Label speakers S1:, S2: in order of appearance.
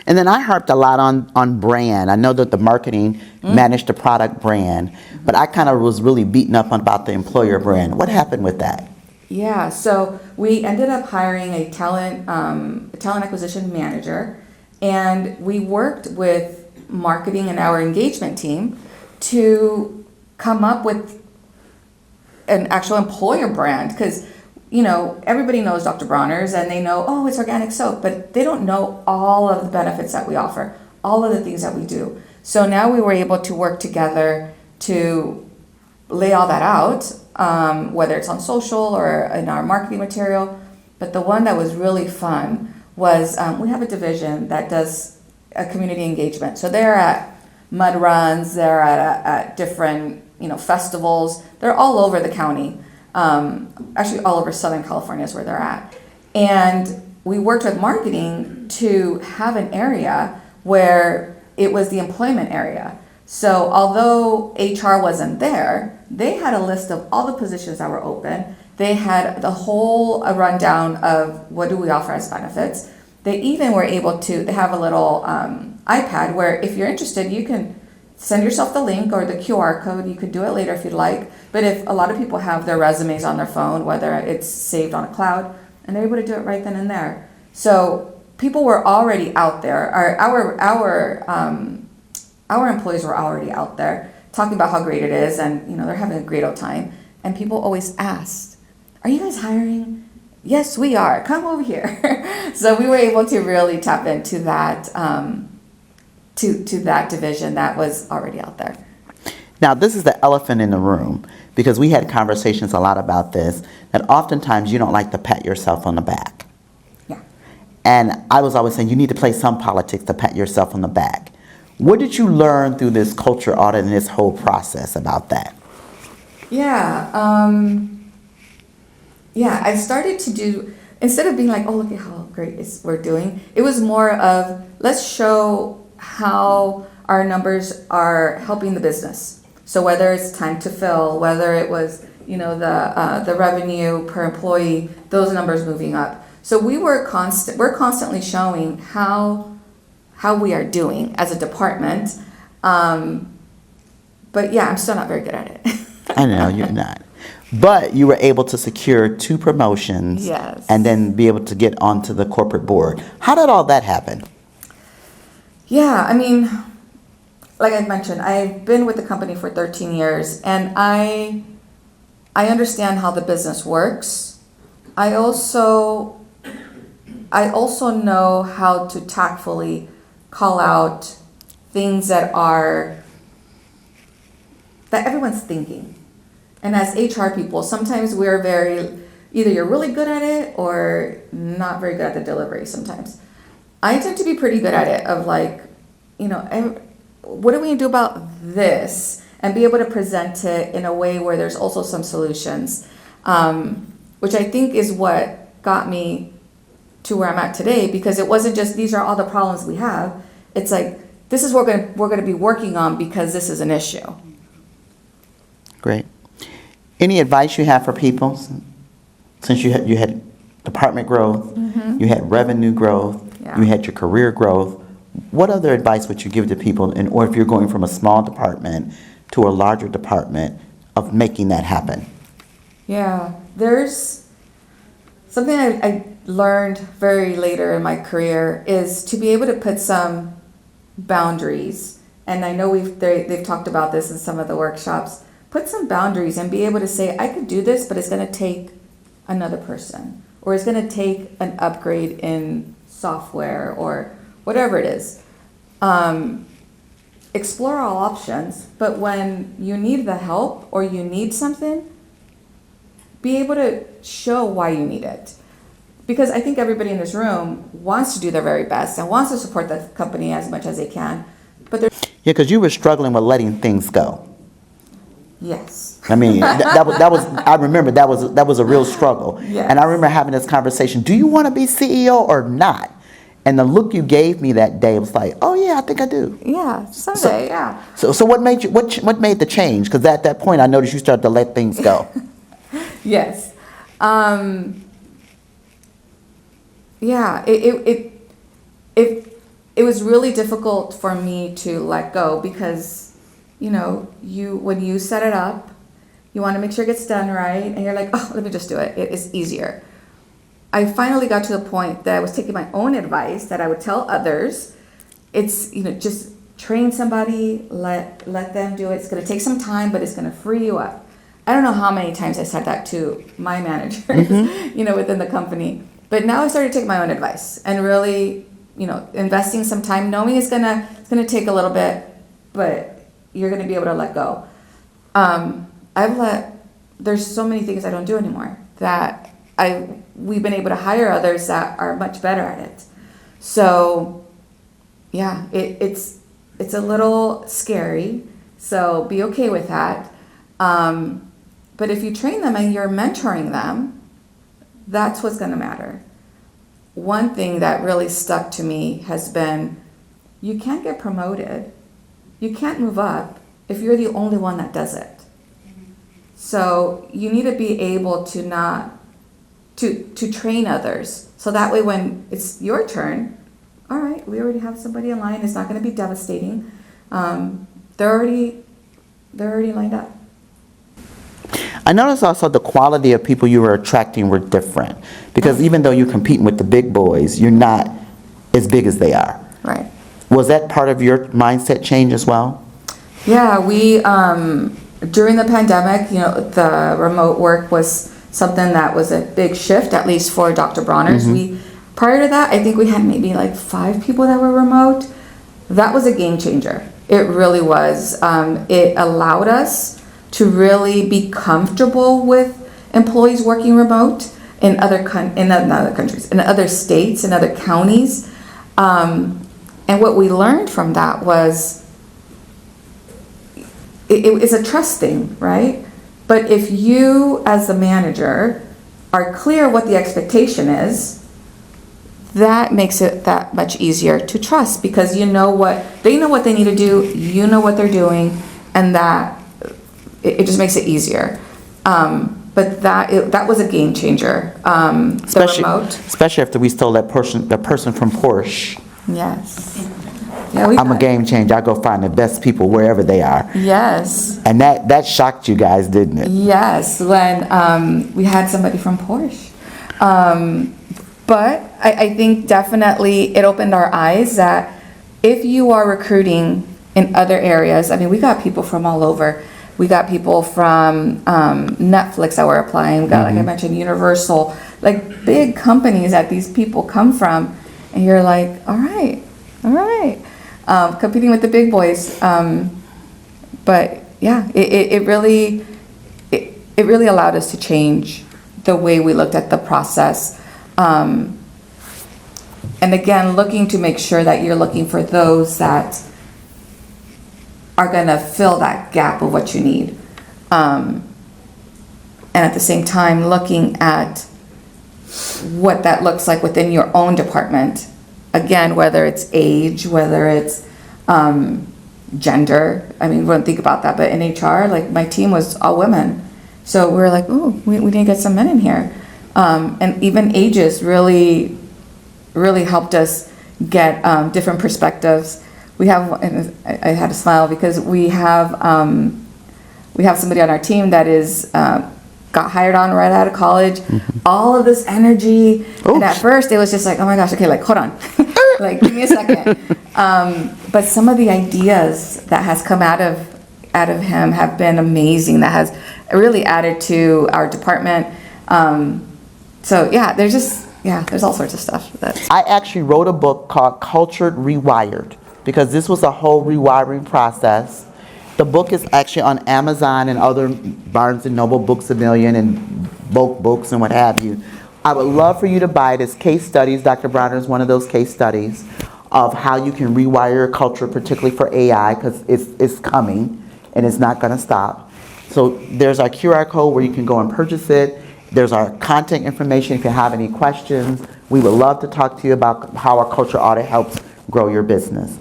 S1: And then I harped a lot on brand. I know that the marketing managed the product brand, but I kind of was really beaten up about the employer brand. What happened with that?
S2: Yeah, so we ended up hiring a talent acquisition manager, and we worked with marketing and our engagement team to come up with an actual employer brand, because everybody knows Dr. Bronner's and they know, oh, it's organic soap, but they don't know all of the benefits that we offer, all of the things that we do. So now we were able to work together to lay all that out, whether it's on social or in our marketing material. But the one that was really fun was we have a division that does a community engagement. So they're at mud runs, they're at different festivals. They're all over the county. Actually all over Southern California is where they're at. And we worked with marketing to have an area where it was the employment area. So although HR wasn't there, they had a list of all the positions that were open. They had the whole rundown of what do we offer as benefits. They even were able to, they have a little iPad where if you're interested, you can send yourself the link or the QR code. You could do it later if you'd like. But if a lot of people have their resumes on their phone, whether it's saved on a cloud, and they're able to do it right then and there. So people were already out there. Our employees were already out there talking about how great it is, and they're having a great old time. And people always asked, "Are you guys hiring?" Yes, we are. Come over here. So we were able to really tap into that. To that division that was already out there.
S1: Now, this is the elephant in the room, because we had conversations a lot about this, that oftentimes you don't like to pat yourself on the back.
S2: Yeah.
S1: And I was always saying you need to play some politics to pat yourself on the back. What did you learn through this culture audit and this whole process about that?
S2: Yeah. I started to do, instead of being like, oh, look at how great we're doing, it was more of, let's show how our numbers are helping the business. So whether it's time to fill, whether it was the revenue per employee, those numbers moving up. So we're constantly showing how we are doing as a department. But yeah, I'm still not very good at it.
S1: I know you're not, but you were able to secure 2 promotions.
S2: Yes.
S1: And then be able to get onto the corporate board. How did all that happen?
S2: Yeah, I mean, like I mentioned, I've been with the company for 13 years, and I understand how the business works. I also know how to tactfully call out things that everyone's thinking. And as HR people, sometimes we're either you're really good at it or not very good at the delivery sometimes. I tend to be pretty good at it of like, what do we do about this? And be able to present it in a way where there's also some solutions, which I think is what got me to where I'm at today, because it wasn't just, these are all the problems we have. It's like, this is what we're going to be working on because this is an issue.
S1: Great. Any advice you have for people? Since you had department growth, you had revenue growth, you had your career growth, what other advice would you give to people, or if you're going from a small department to a larger department, of making that happen?
S2: Yeah, there's something I learned very later in my career is to be able to put some boundaries. And I know they've talked about this in some of the workshops. Put some boundaries and be able to say, I could do this, but it's going to take another person, or it's going to take an upgrade in software or whatever it is. Explore all options, but when you need the help or you need something, be able to show why you need it. Because I think everybody in this room wants to do their very best and wants to support the company as much as they can. But yeah,
S1: because you were struggling with letting things go.
S2: Yes.
S1: I mean, that was. I remember that was a real struggle.
S2: Yes.
S1: And I remember having this conversation. Do you want to be CEO or not? And the look you gave me that day was like, oh yeah, I think I do.
S2: Yeah, someday, yeah.
S1: So what made you? What made the change? Because at that point, I noticed you started to let things go.
S2: Yes. Yeah. It it was really difficult for me to let go because, you know, when you set it up, you want to make sure it gets done right, and you're like, oh, let me just do it. It is easier. I finally got to the point that I was taking my own advice that I would tell others. It's, you know, just train somebody, let them do it. It's going to take some time, but it's going to free you up. I don't know how many times I said that to my managers, you know, within the company. But now I started to take my own advice and really, you know, investing some time, knowing it's gonna take a little bit, but you're gonna be able to let go. There's so many things I don't do anymore that we've been able to hire others that are much better at it. So yeah, it's a little scary, so be okay with that. But if you train them and you're mentoring them, that's what's going to matter. One thing that really stuck to me has been, you can't get promoted, you can't move up if you're the only one that does it. So you need to be able to train others, so that way when it's your turn, all right, we already have somebody in line. It's not going to be devastating. They're already lined up.
S1: I noticed also the quality of people you were attracting were different, because even though you're competing with the big boys, you're not as big as they are.
S2: Right.
S1: Was that part of your mindset change as well?
S2: Yeah, we during the pandemic, you know, the remote work was something that was a big shift, at least for Dr. Bronner's. Prior to that, I think we had maybe like 5 people that were remote. That was a game changer. It really was. It allowed us to really be comfortable with employees working remote in other countries, in other states, in other counties. And what we learned from that was it's a trust thing, right? But if you, as the manager, are clear what the expectation is, that makes it that much easier to trust, because they know what they need to do, you know what they're doing, and that it just makes it easier. But that was a game changer.
S1: Especially after we stole the person from Porsche.
S2: Yes. Yeah,
S1: I'm a game changer. I go find the best people wherever they are.
S2: Yes.
S1: And that shocked you guys, didn't it?
S2: Yes, when we had somebody from Porsche. But I think definitely it opened our eyes that if you are recruiting in other areas, I mean, we got people from all over. We got people from Netflix that were applying. We got, like I mentioned, Universal, like big companies that these people come from. And you're like, all right. Competing with the big boys. But yeah, it really allowed us to change the way we looked at the process. And again, looking to make sure that you're looking for those that are going to fill that gap of what you need. And at the same time, looking at what that looks like within your own department. Again, whether it's age, whether it's gender. I mean, we don't think about that, but in HR, like my team was all women. So we were like, oh, we need to get some men in here. And even ages really helped us get different perspectives. We have, and I had to smile because we have somebody on our team that is got hired on right out of college. All of this energy, and at first it was just like, oh my gosh, okay, like hold on, like give me a second. But some of the ideas that has come out of him have been amazing. That has really added to our department. So yeah, there's all sorts of stuff.
S1: I actually wrote a book called Cultured Rewired, because this was a whole rewiring process. The book is actually on Amazon and other Barnes & Noble, Books A Million, and Bulk Books and what have you. I would love for you to buy it as case studies. Dr. Bronner is one of those case studies of how you can rewire your culture, particularly for AI, because it's coming and it's not going to stop. So there's our QR code where you can go and purchase it. There's our contact information if you have any questions. We would love to talk to you about how our culture audit helps grow your business.